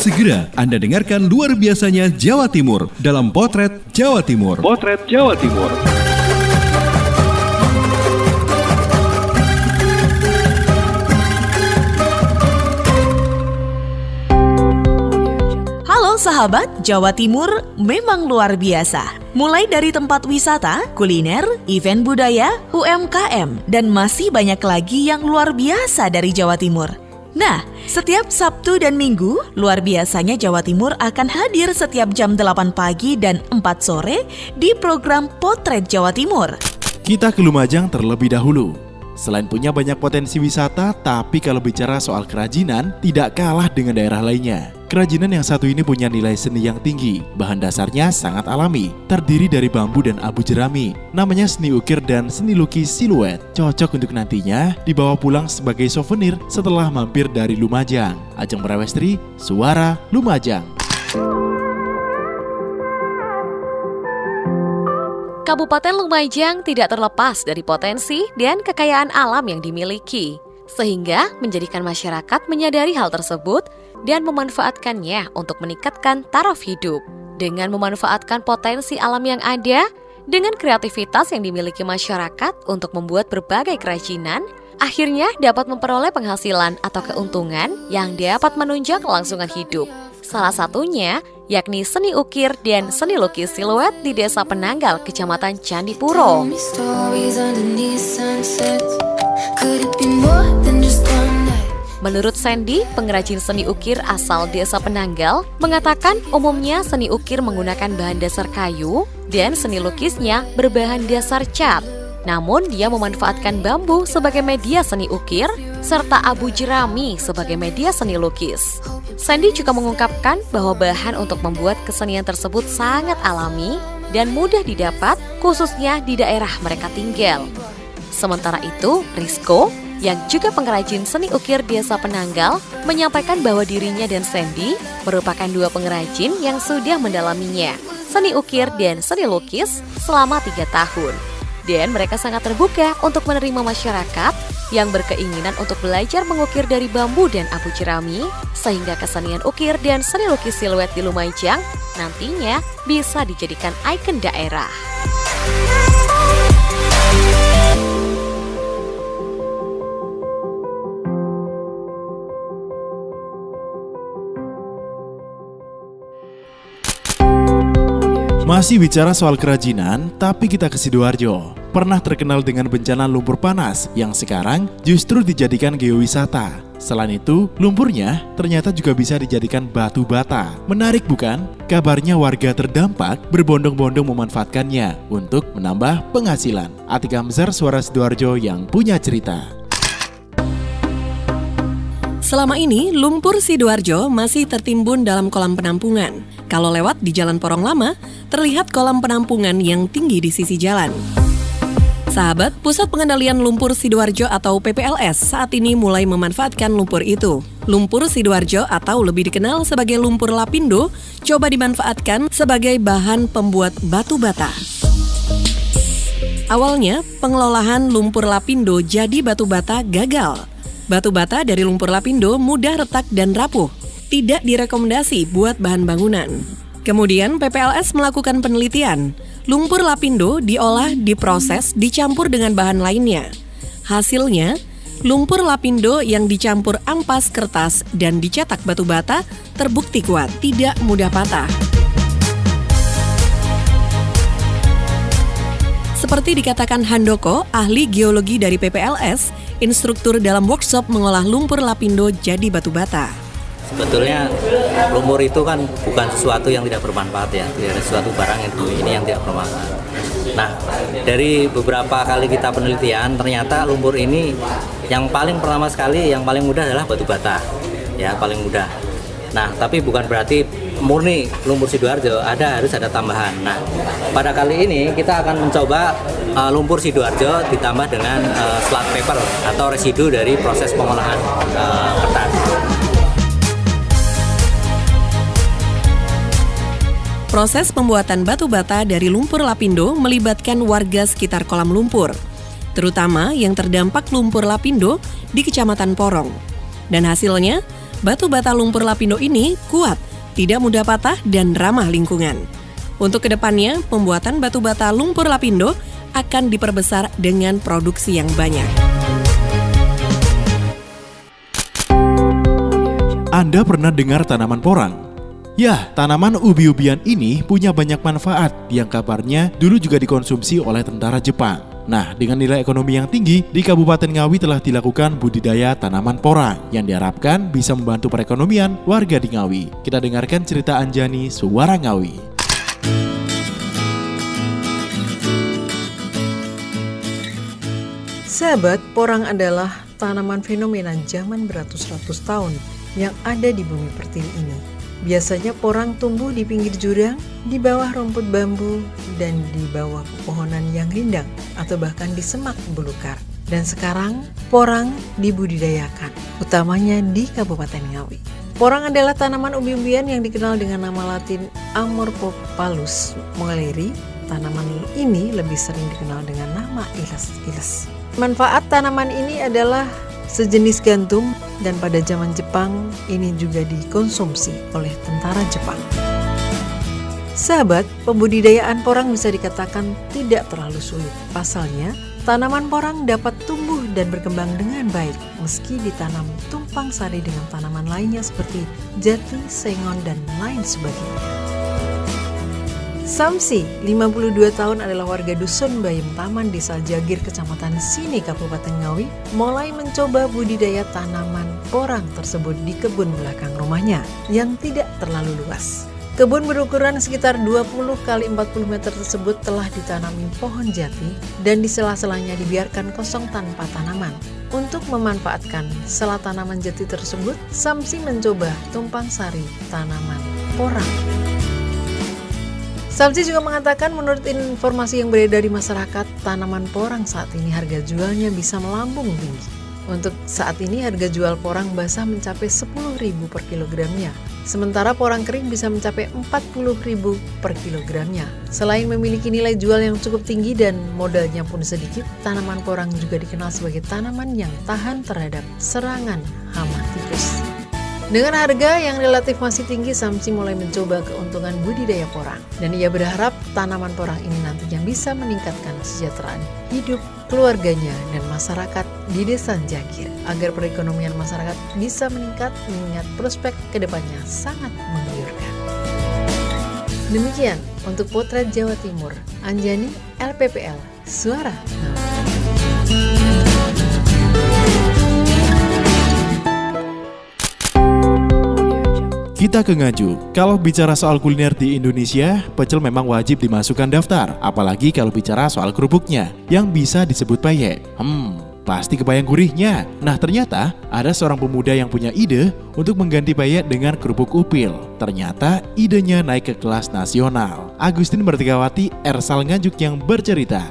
Segera Anda dengarkan luar biasanya Jawa Timur dalam Potret Jawa Timur. Potret Jawa Timur. Halo sahabat, Jawa Timur memang luar biasa. Mulai dari tempat wisata, kuliner, event budaya, UMKM, dan masih banyak lagi yang luar biasa dari Jawa Timur. Nah, setiap Sabtu dan Minggu, luar biasanya Jawa Timur akan hadir setiap jam 8 pagi dan 4 sore di program Potret Jawa Timur. Kita ke Lumajang terlebih dahulu. Selain punya banyak potensi wisata, tapi kalau bicara soal kerajinan, tidak kalah dengan daerah lainnya. Kerajinan yang satu ini punya nilai seni yang tinggi, bahan dasarnya sangat alami, terdiri dari bambu dan abu jerami. Namanya seni ukir dan seni lukis siluet, cocok untuk nantinya dibawa pulang sebagai souvenir setelah mampir dari Lumajang. Ajeng Prawestri, Suara Lumajang. Kabupaten Lumajang tidak terlepas dari potensi dan kekayaan alam yang dimiliki, sehingga menjadikan masyarakat menyadari hal tersebut dan memanfaatkannya untuk meningkatkan taraf hidup. Dengan memanfaatkan potensi alam yang ada, dengan kreativitas yang dimiliki masyarakat untuk membuat berbagai kerajinan, akhirnya dapat memperoleh penghasilan atau keuntungan yang dapat menunjang kelangsungan hidup. Salah satunya yakni seni ukir dan seni lukis siluet di Desa Penanggal, Kecamatan Candipuro. Menurut Sandy, pengrajin seni ukir asal Desa Penanggal, mengatakan umumnya seni ukir menggunakan bahan dasar kayu dan seni lukisnya berbahan dasar cat. Namun dia memanfaatkan bambu sebagai media seni ukir, serta abu jerami sebagai media seni lukis. Sandy juga mengungkapkan bahwa bahan untuk membuat kesenian tersebut sangat alami dan mudah didapat, khususnya di daerah mereka tinggal. Sementara itu, Rizko, yang juga pengrajin seni ukir Desa Penanggal, menyampaikan bahwa dirinya dan Sandy merupakan dua pengrajin yang sudah mendalaminya, seni ukir dan seni lukis, selama 3 tahun. Dan mereka sangat terbuka untuk menerima masyarakat yang berkeinginan untuk belajar mengukir dari bambu dan abu jerami, sehingga kesenian ukir dan seni lukis siluet di Lumajang nantinya bisa dijadikan ikon daerah. Masih bicara soal kerajinan, tapi kita ke Sidoarjo. Pernah terkenal dengan bencana lumpur panas yang sekarang justru dijadikan geowisata. Selain itu, lumpurnya ternyata juga bisa dijadikan batu bata. Menarik bukan? Kabarnya warga terdampak berbondong-bondong memanfaatkannya untuk menambah penghasilan. Atika Hamzar, Suara Sidoarjo yang punya cerita. Selama ini, lumpur Sidoarjo masih tertimbun dalam kolam penampungan. Kalau lewat di Jalan Porong Lama, terlihat kolam penampungan yang tinggi di sisi jalan. Sahabat, Pusat Pengendalian Lumpur Sidoarjo atau PPLS saat ini mulai memanfaatkan lumpur itu. Lumpur Sidoarjo atau lebih dikenal sebagai lumpur lapindo coba dimanfaatkan sebagai bahan pembuat batu bata. Awalnya, pengelolaan lumpur lapindo jadi batu bata gagal. Batu bata dari lumpur lapindo mudah retak dan rapuh, tidak direkomendasi buat bahan bangunan. Kemudian PPLS melakukan penelitian. Lumpur lapindo diolah, diproses, dicampur dengan bahan lainnya. Hasilnya, lumpur lapindo yang dicampur ampas kertas dan dicetak batu bata terbukti kuat, tidak mudah patah. Seperti dikatakan Handoko, ahli geologi dari PPLS, instruktur dalam workshop mengolah lumpur lapindo jadi batu bata. Sebetulnya lumpur itu kan bukan sesuatu yang tidak bermanfaat ya, tidak ada sesuatu barang yang ini yang tidak bermanfaat. Nah, dari beberapa kali kita penelitian, ternyata lumpur ini yang paling pertama sekali, yang paling mudah adalah batu bata, ya paling mudah. Nah, tapi bukan berarti murni lumpur Sidoarjo, harus ada tambahan. Nah, pada kali ini kita akan mencoba lumpur Sidoarjo ditambah dengan sludge paper atau residu dari proses pengolahan kertas. Proses pembuatan batu bata dari lumpur lapindo melibatkan warga sekitar kolam lumpur, terutama yang terdampak lumpur lapindo di Kecamatan Porong. Dan hasilnya, Batu bata lumpur lapindo ini kuat, tidak mudah patah dan ramah lingkungan. Untuk kedepannya, pembuatan batu bata lumpur lapindo akan diperbesar dengan produksi yang banyak. Anda pernah dengar tanaman porang? Ya, tanaman ubi-ubian ini punya banyak manfaat yang kabarnya dulu juga dikonsumsi oleh tentara Jepang. Nah, dengan nilai ekonomi yang tinggi, di Kabupaten Ngawi telah dilakukan budidaya tanaman porang yang diharapkan bisa membantu perekonomian warga di Ngawi. Kita dengarkan cerita Anjani, Suara Ngawi. Sahabat, porang adalah tanaman fenomena zaman beratus-ratus tahun yang ada di bumi pertiwi ini. Biasanya porang tumbuh di pinggir jurang, di bawah rumput bambu, dan di bawah pepohonan yang rindang, atau bahkan di semak belukar. Dan sekarang, porang dibudidayakan, utamanya di Kabupaten Ngawi. Porang adalah tanaman ubi-ubian yang dikenal dengan nama latin Amorphopalus moelleri. Tanaman ini lebih sering dikenal dengan nama iles-iles. Manfaat tanaman ini adalah sejenis gantung, dan pada zaman Jepang ini juga dikonsumsi oleh tentara Jepang. Sahabat, pembudidayaan porang bisa dikatakan tidak terlalu sulit. Pasalnya, tanaman porang dapat tumbuh dan berkembang dengan baik meski ditanam tumpang sari dengan tanaman lainnya seperti jati, sengon, dan lain sebagainya. Samsi, 52 tahun, adalah warga dusun Bayem Taman, Desa Jagir, Kecamatan Sini, Kabupaten Ngawi, mulai mencoba budidaya tanaman porang tersebut di kebun belakang rumahnya yang tidak terlalu luas. Kebun berukuran sekitar 20 x 40 meter tersebut telah ditanami pohon jati dan di sela-selanya dibiarkan kosong tanpa tanaman. Untuk memanfaatkan sela tanaman jati tersebut, Samsi mencoba tumpang sari tanaman porang. Samsi juga mengatakan menurut informasi yang beredar di masyarakat, tanaman porang saat ini harga jualnya bisa melambung tinggi. Untuk saat ini harga jual porang basah mencapai 10.000 per kilogramnya, sementara porang kering bisa mencapai 40.000 per kilogramnya. Selain memiliki nilai jual yang cukup tinggi dan modalnya pun sedikit, tanaman porang juga dikenal sebagai tanaman yang tahan terhadap serangan hama tikus. Dengan harga yang relatif masih tinggi, Samsi mulai mencoba keuntungan budidaya porang. Dan ia berharap tanaman porang ini nantinya bisa meningkatkan kesejahteraan hidup keluarganya dan masyarakat di Desa Jagir, agar perekonomian masyarakat bisa meningkat mengingat prospek kedepannya sangat menggiurkan. Demikian untuk Potret Jawa Timur, Anjani, LPPL, Suara Ngawi. Kita ke Ngaju. Kalau bicara soal kuliner di Indonesia, pecel memang wajib dimasukkan daftar. Apalagi kalau bicara soal kerupuknya, yang bisa disebut peyek. Pasti kebayang gurihnya. Nah, ternyata ada seorang pemuda yang punya ide untuk mengganti peyek dengan kerupuk upil. Ternyata idenya naik ke kelas nasional. Agustin Martigawati, Ersal Nganjuk yang bercerita.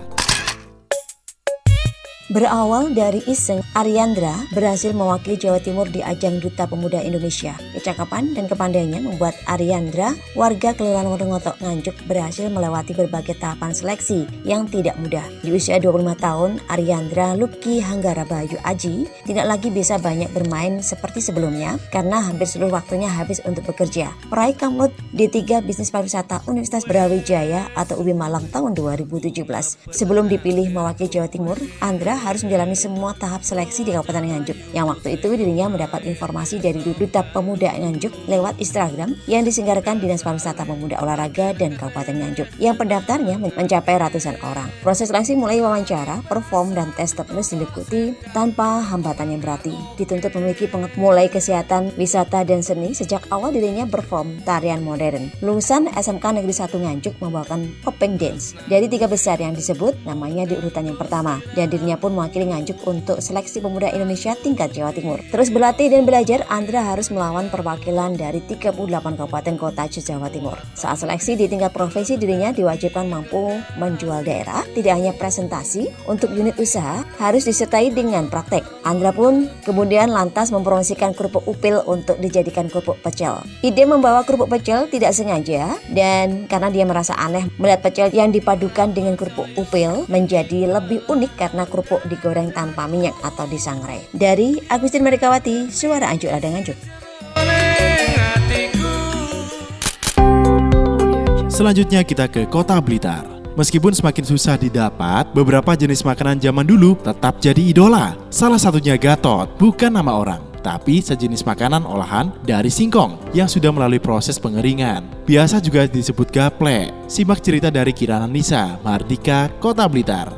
Berawal dari iseng, Ariandra berhasil mewakili Jawa Timur di ajang Duta Pemuda Indonesia. Kecakapan dan kepandaiannya membuat Ariandra, warga Kelurahan Wonongotok Nganjuk, berhasil melewati berbagai tahapan seleksi yang tidak mudah. Di usia 25 tahun, Ariandra Lupki Hanggara Bayu Aji tidak lagi bisa banyak bermain seperti sebelumnya karena hampir seluruh waktunya habis untuk bekerja. Peraih Kamlut D3 Bisnis Pariwisata Universitas Brawijaya atau UB Malang tahun 2017. Sebelum dipilih mewakili Jawa Timur, Andra harus menjalani semua tahap seleksi di Kabupaten Nganjuk. Yang waktu itu dirinya mendapat informasi dari Duta Pemuda Nganjuk lewat Instagram yang diselenggarakan Dinas Pariwisata Pemuda Olahraga dan Kabupaten Nganjuk, yang pendaftarnya mencapai ratusan orang. Proses seleksi mulai wawancara, perform, dan tes terus diikuti tanpa hambatan yang berarti. Dituntut memiliki mulai kesehatan, wisata, dan seni. Sejak awal dirinya perform tarian modern. Lulusan SMK Negeri 1 Nganjuk membawakan popeng dance. Dari 3 besar yang disebut, namanya di urutan yang pertama, dan dirinya pun mewakili Nganjuk untuk seleksi pemuda Indonesia tingkat Jawa Timur. Terus berlatih dan belajar, Andra harus melawan perwakilan dari 38 kabupaten kota Jawa Timur. Saat seleksi di tingkat provinsi, dirinya diwajibkan mampu menjual daerah, tidak hanya presentasi. Untuk unit usaha harus disertai dengan praktek. Andra pun kemudian lantas mempromosikan kerupuk upil untuk dijadikan kerupuk pecel. Ide membawa kerupuk pecel tidak sengaja, dan karena dia merasa aneh melihat pecel yang dipadukan dengan kerupuk upil menjadi lebih unik karena kerupuk digoreng tanpa minyak atau disangrai. Dari Agustin Martigawati, Suara Anjuk Ladang Nganjuk. Selanjutnya kita ke Kota Blitar. Meskipun semakin susah didapat, beberapa jenis makanan zaman dulu tetap jadi idola. Salah satunya gatot, bukan nama orang, tapi sejenis makanan olahan dari singkong yang sudah melalui proses pengeringan. Biasa juga disebut gaplek. Simak cerita dari Kirana Nisa, Mardika, Kota Blitar.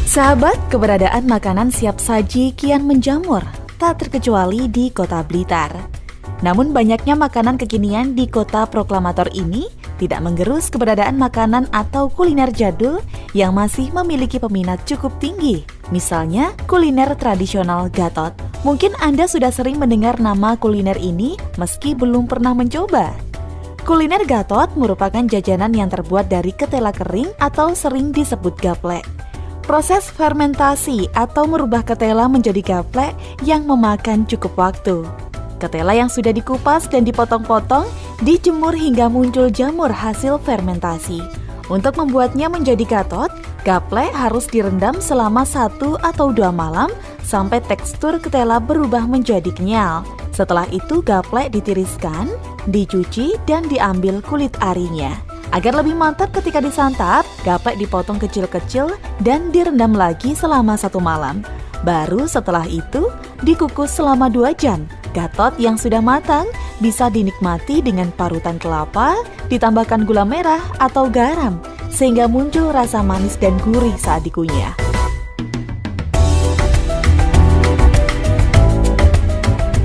Sahabat, keberadaan makanan siap saji kian menjamur, tak terkecuali di Kota Blitar. Namun banyaknya makanan kekinian di kota proklamator ini tidak menggerus keberadaan makanan atau kuliner jadul yang masih memiliki peminat cukup tinggi. Misalnya, kuliner tradisional gatot. Mungkin Anda sudah sering mendengar nama kuliner ini meski belum pernah mencoba. Kuliner gatot merupakan jajanan yang terbuat dari ketela kering atau sering disebut gaplek. Proses fermentasi atau merubah ketela menjadi gaplek yang memakan cukup waktu. Ketela yang sudah dikupas dan dipotong-potong dijemur hingga muncul jamur hasil fermentasi. Untuk membuatnya menjadi gatot, gaplek harus direndam selama 1 atau 2 malam sampai tekstur ketela berubah menjadi kenyal. Setelah itu gaplek ditiriskan, dicuci, dan diambil kulit arinya. Agar lebih mantap ketika disantap, gaplek dipotong kecil-kecil dan direndam lagi selama 1 malam. Baru setelah itu, dikukus selama 2 jam. Gatot yang sudah matang bisa dinikmati dengan parutan kelapa, ditambahkan gula merah atau garam, sehingga muncul rasa manis dan gurih saat dikunyah.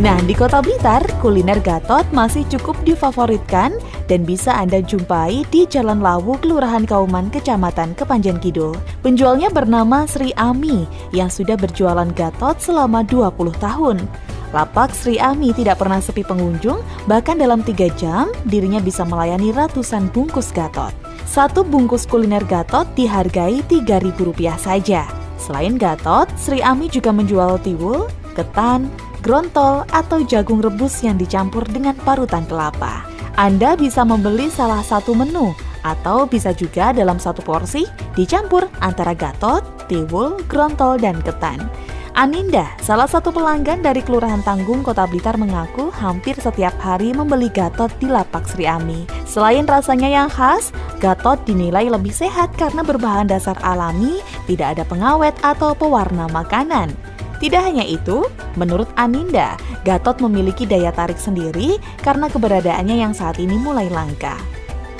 Nah, di Kota Blitar, kuliner gatot masih cukup difavoritkan dan bisa Anda jumpai di Jalan Lawu, Kelurahan Kauman, Kecamatan Kepanjen Kidul. Penjualnya bernama Sri Ami yang sudah berjualan gatot selama 20 tahun. Lapak Sri Ami tidak pernah sepi pengunjung, bahkan dalam 3 jam dirinya bisa melayani ratusan bungkus gatot. 1 bungkus kuliner gatot dihargai Rp3.000 saja. Selain gatot, Sri Ami juga menjual tiwul, ketan, grontol, atau jagung rebus yang dicampur dengan parutan kelapa. Anda bisa membeli salah satu menu, atau bisa juga dalam 1 porsi dicampur antara gatot, tiwul, grontol, dan ketan. Aninda, salah satu pelanggan dari Kelurahan Tanggung, Kota Blitar, mengaku hampir setiap hari membeli gatot di lapak Sri Ami. Selain rasanya yang khas, gatot dinilai lebih sehat karena berbahan dasar alami, tidak ada pengawet atau pewarna makanan. Tidak hanya itu, menurut Aninda, gatot memiliki daya tarik sendiri karena keberadaannya yang saat ini mulai langka.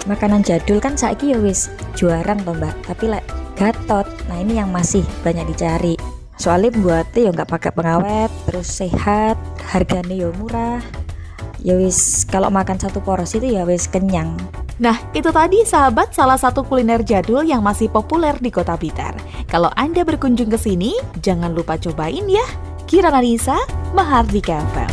Makanan jadul kan saiki ya wis juarang toh Mbak, tapi lek gatot, nah ini yang masih banyak dicari. Soalnya buatnya ya nggak pakai pengawet, terus sehat, harganya ya murah. Ya wis kalau makan 1 porsi itu ya wis kenyang. Nah, itu tadi sahabat salah satu kuliner jadul yang masih populer di Kota Blitar. Kalau Anda berkunjung ke sini, jangan lupa cobain ya. Kirana Nisa, Mahardika FM.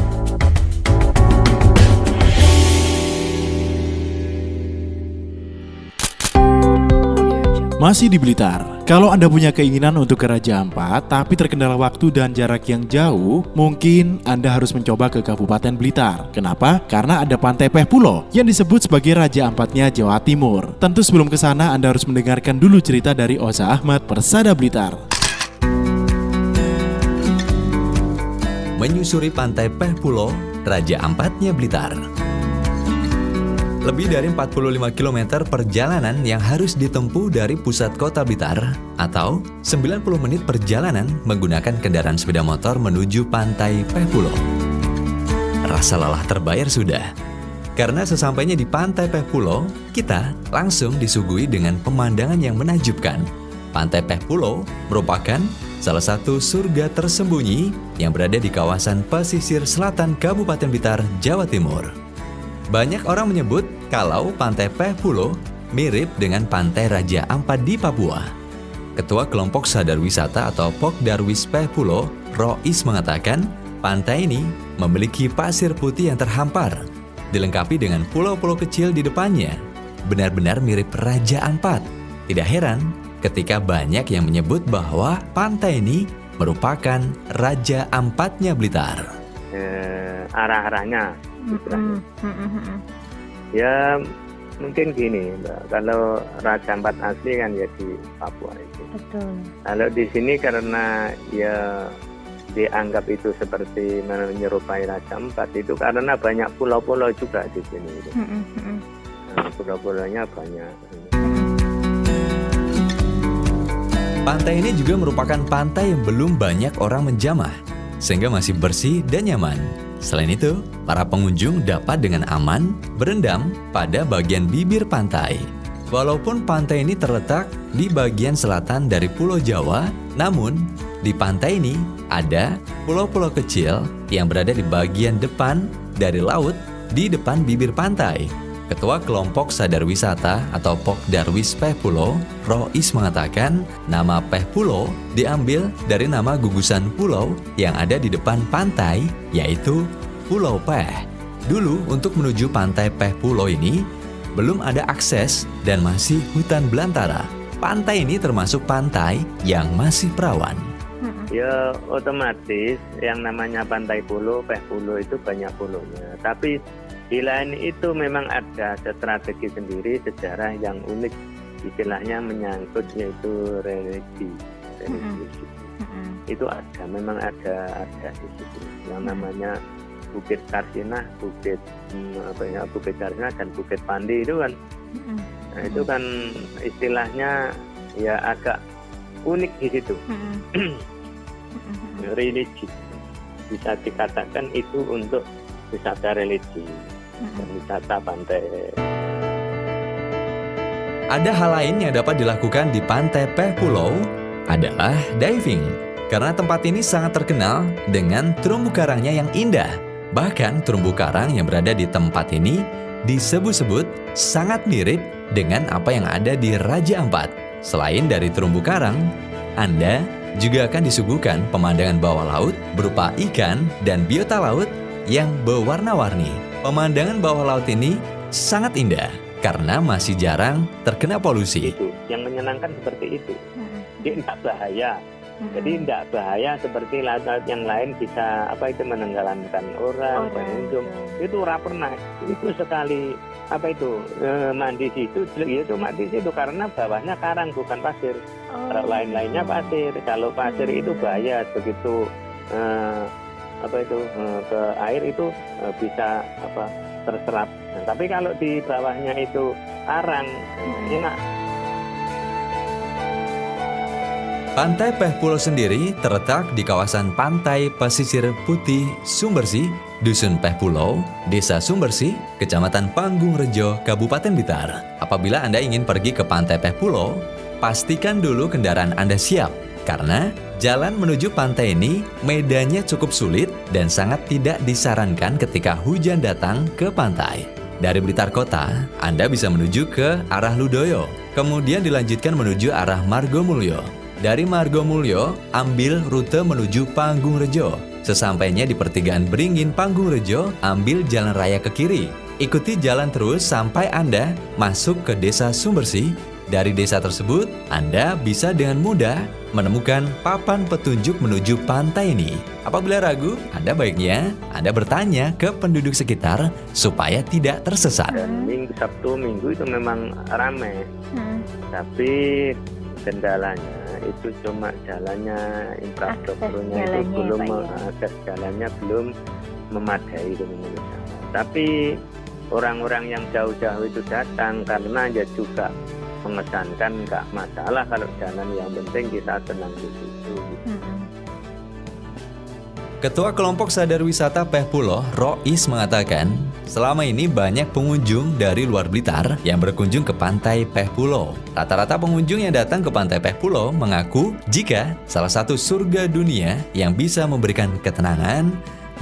Masih di Blitar, kalau Anda punya keinginan untuk ke Raja Ampat tapi terkendala waktu dan jarak yang jauh, mungkin Anda harus mencoba ke Kabupaten Blitar. Kenapa? Karena ada Pantai Peh Pulo yang disebut sebagai Raja Ampatnya Jawa Timur. Tentu sebelum ke sana Anda harus mendengarkan dulu cerita dari Oza Ahmad, Persada Blitar. Menyusuri Pantai Peh Pulo, Raja Ampatnya Blitar. Lebih dari 45 km perjalanan yang harus ditempuh dari pusat kota Blitar, atau 90 menit perjalanan menggunakan kendaraan sepeda motor menuju Pantai Peh Pulo. Rasa lelah terbayar sudah, karena sesampainya di Pantai Peh Pulo, kita langsung disuguhi dengan pemandangan yang menakjubkan. Pantai Peh Pulo merupakan salah satu surga tersembunyi yang berada di kawasan pesisir selatan Kabupaten Blitar, Jawa Timur. Banyak orang menyebut kalau Pantai Peh Pulo mirip dengan Pantai Raja Ampat di Papua. Ketua Kelompok Sadar Wisata atau Pokdarwis Peh Pulo, Rois, mengatakan pantai ini memiliki pasir putih yang terhampar, dilengkapi dengan pulau-pulau kecil di depannya. Benar-benar mirip Raja Ampat. Tidak heran ketika banyak yang menyebut bahwa pantai ini merupakan Raja Ampatnya Blitar. Arah-arahnya ya mungkin gini Mbak, kalau Raja Ampat asli kan ya di Papua itu. Betul. Kalau di sini karena ya dianggap itu seperti menyerupai Raja Ampat itu karena banyak pulau-pulau juga di sini. Nah, pulau-pulaunya banyak. Pantai ini juga merupakan pantai yang belum banyak orang menjamah, sehingga masih bersih dan nyaman. Selain itu, para pengunjung dapat dengan aman berendam pada bagian bibir pantai. Walaupun pantai ini terletak di bagian selatan dari Pulau Jawa, namun di pantai ini ada pulau-pulau kecil yang berada di bagian depan dari laut di depan bibir pantai. Ketua Kelompok Sadar Wisata atau Pokdarwis Peh Pulo, Rois mengatakan nama Peh Pulo diambil dari nama gugusan pulau yang ada di depan pantai, yaitu Pulau Peh. Dulu untuk menuju pantai Peh Pulo ini, belum ada akses dan masih hutan belantara. Pantai ini termasuk pantai yang masih perawan. Ya otomatis yang namanya Pantai Pulo, Peh Pulo itu banyak pulaunya. Tapi di lain itu memang ada strategi sendiri, sejarah yang unik, istilahnya menyangkut yaitu religi. Itu ada, memang ada di situ. Yang namanya Bukit Karsinah, Bukit Karsinah dan Bukit Pandi itu kan. Nah itu kan istilahnya ya agak unik di situ. Religi bisa dikatakan itu untuk wisata religi dan wisata pantai. Ada hal lain yang dapat dilakukan di Pantai Peh Pulo adalah diving. Karena tempat ini sangat terkenal dengan terumbu karangnya yang indah. Bahkan terumbu karang yang berada di tempat ini disebut-sebut sangat mirip dengan apa yang ada di Raja Ampat. Selain dari terumbu karang, Anda juga akan disuguhkan pemandangan bawah laut berupa ikan dan biota laut yang berwarna-warni. Pemandangan bawah laut ini sangat indah karena masih jarang terkena polusi. Itu yang menyenangkan seperti itu. Dia tidak bahaya. Jadi tidak bahaya seperti laut-laut yang lain bisa menenggelamkan orang, pengunjung. Itu ora pernah. Itu sekali mandi situ, itu mandi situ karena bawahnya karang bukan pasir. Kalau lain-lainnya pasir. Kalau pasir itu bahaya begitu ke air itu bisa terserap. Nah, tapi kalau di bawahnya itu karang, enak. Pantai Peh Pulo sendiri terletak di kawasan Pantai Pesisir Putih Sumbersih, Dusun Peh Pulo, Desa Sumbersih, Kecamatan Panggung Rejo, Kabupaten Blitar. Apabila Anda ingin pergi ke Pantai Peh Pulo, pastikan dulu kendaraan Anda siap, karena jalan menuju pantai ini medannya cukup sulit dan sangat tidak disarankan ketika hujan datang ke pantai. Dari Blitar Kota, Anda bisa menuju ke arah Ludoyo, kemudian dilanjutkan menuju arah Margomulyo. Dari Margomulyo, ambil rute menuju Panggung Rejo. Sesampainya di pertigaan Beringin Panggung Rejo, ambil jalan raya ke kiri. Ikuti jalan terus sampai Anda masuk ke Desa Sumbersih. Dari desa tersebut, Anda bisa dengan mudah menemukan papan petunjuk menuju pantai ini. Apabila ragu, Anda baiknya Anda bertanya ke penduduk sekitar supaya tidak tersesat. Dan Sabtu Minggu itu memang ramai, tapi kendalanya itu cuma jalannya, infrastrukturnya itu belum, akses jalannya belum memadai itu menurut saya. Tapi orang-orang yang jauh-jauh itu datang karena ya juga mengesankan nggak masalah kalau jalan, yang penting kita tenang di situ. Ketua Kelompok Sadar Wisata Peh Pulo, Rois mengatakan, selama ini banyak pengunjung dari luar Blitar yang berkunjung ke Pantai Peh Pulo. Rata-rata pengunjung yang datang ke Pantai Peh Pulo mengaku jika salah satu surga dunia yang bisa memberikan ketenangan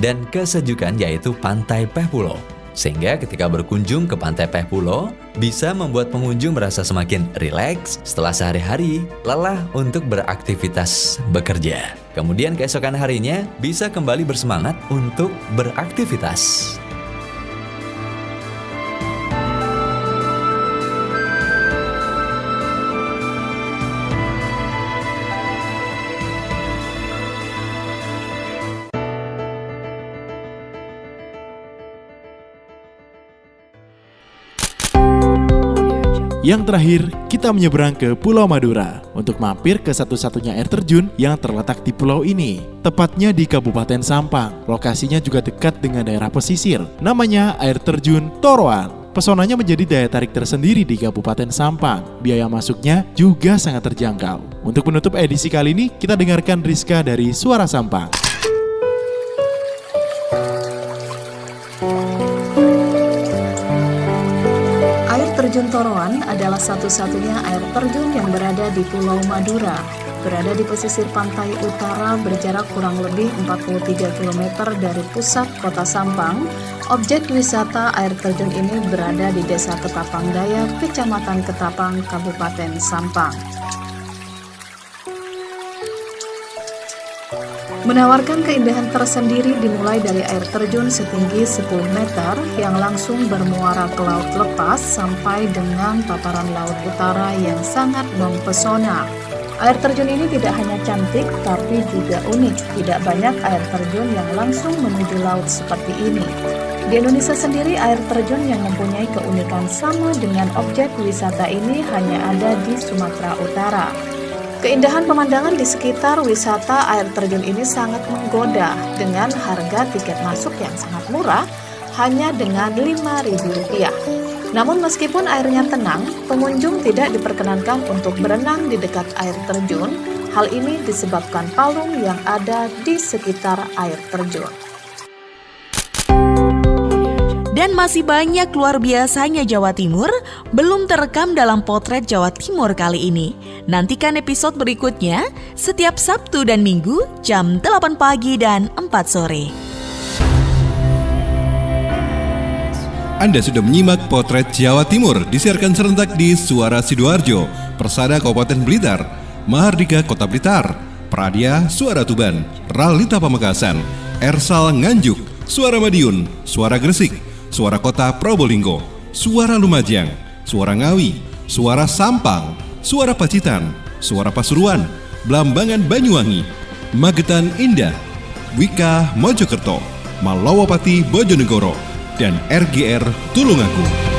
dan kesejukan yaitu Pantai Peh Pulo. Sehingga ketika berkunjung ke Pantai Peh Pulo, bisa membuat pengunjung merasa semakin rileks setelah sehari-hari lelah untuk beraktivitas bekerja. Kemudian keesokan harinya bisa kembali bersemangat untuk beraktivitas. Yang terakhir, kita menyeberang ke Pulau Madura untuk mampir ke satu-satunya air terjun yang terletak di pulau ini. Tepatnya di Kabupaten Sampang. Lokasinya juga dekat dengan daerah pesisir. Namanya air terjun Toroan. Pesonanya menjadi daya tarik tersendiri di Kabupaten Sampang. Biaya masuknya juga sangat terjangkau. Untuk menutup edisi kali ini, kita dengarkan Rizka dari Suara Sampang. Terjun Toroan adalah satu-satunya air terjun yang berada di Pulau Madura. Berada di pesisir pantai utara berjarak kurang lebih 43 km dari pusat kota Sampang, objek wisata air terjun ini berada di Desa Ketapang Daya, Kecamatan Ketapang, Kabupaten Sampang. Menawarkan keindahan tersendiri dimulai dari air terjun setinggi 10 meter yang langsung bermuara ke laut lepas sampai dengan tataran laut utara yang sangat mempesona. Air terjun ini tidak hanya cantik tapi juga unik. Tidak banyak air terjun yang langsung menuju laut seperti ini. Di Indonesia sendiri air terjun yang mempunyai keunikan sama dengan objek wisata ini hanya ada di Sumatera Utara. Keindahan pemandangan di sekitar wisata air terjun ini sangat menggoda dengan harga tiket masuk yang sangat murah, hanya dengan Rp5.000. Namun meskipun airnya tenang, pengunjung tidak diperkenankan untuk berenang di dekat air terjun. Hal ini disebabkan palung yang ada di sekitar air terjun. Dan masih banyak luar biasanya Jawa Timur belum terekam dalam Potret Jawa Timur kali ini. Nantikan episode berikutnya setiap Sabtu dan Minggu jam 8 pagi dan 4 sore. Anda sudah menyimak Potret Jawa Timur disiarkan serentak di Suara Sidoarjo, Persada Kabupaten Blitar, Mahardika Kota Blitar, Pradia Suara Tuban, Ralita Pamekasan, Ersal Nganjuk, Suara Madiun, Suara Gresik, Suara Kota Probolinggo, Suara Lumajang, Suara Ngawi, Suara Sampang, Suara Pacitan, Suara Pasuruan, Blambangan Banyuwangi, Magetan Indah, Wika Mojokerto, Malawapati Bojonegoro, dan RGR Tulungagung.